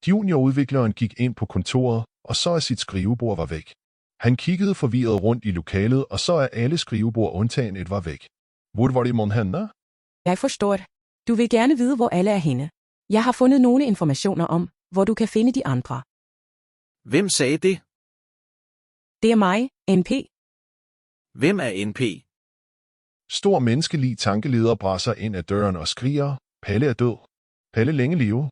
Juniorudvikleren gik ind på kontoret og så, at sit skrivebord var væk. Han kiggede forvirret rundt i lokalet og så, at alle skrivebord undtagen et var væk. Hvor var det mon henne? Jeg forstår. Du vil gerne vide, hvor alle er henne. Jeg har fundet nogle informationer om, hvor du kan finde de andre. Hvem sagde det? Det er mig, NP. Hvem er NP? Stor menneskelig tankeleder brasser ind ad døren og skriger, Palle er død. Palle længe leve.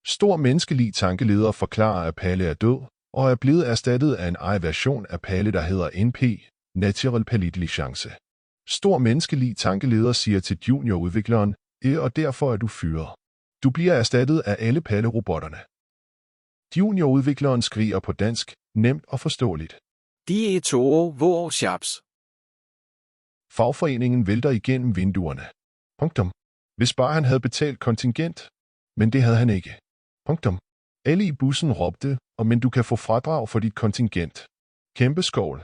Stor menneskelig tankeleder forklarer, at Palle er død, og er blevet erstattet af en version af Palle, der hedder NP, Natural Intelligence. Stor menneskelig tankeleder siger til juniorudvikleren, og derfor er du fyret. Du bliver erstattet af alle Palle-robotterne. Juniorudvikleren skriger på dansk, nemt og forståeligt. De er to hvor sharps. Fagforeningen vælter igennem vinduerne. Punktum. Hvis bare han havde betalt kontingent. Men det havde han ikke. Punktum. Alle i bussen råbte, men du kan få fradrag for dit kontingent. Kæmpe skål.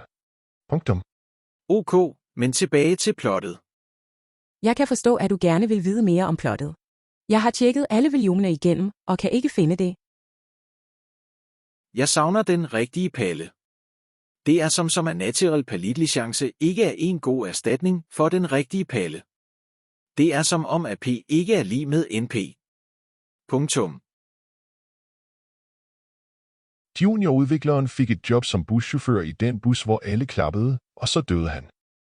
Punktum. OK, men tilbage til plottet. Jeg kan forstå, at du gerne vil vide mere om plottet. Jeg har tjekket alle volumener igennem, og kan ikke finde det. Jeg savner den rigtige Palle. Det er som at Natural Intelligence ikke er en god erstatning for den rigtige Palle. Det er som om, at P ikke er lig med NP. Punktum. Juniorudvikleren fik et job som buschauffør i den bus, hvor alle klappede, og så døde han.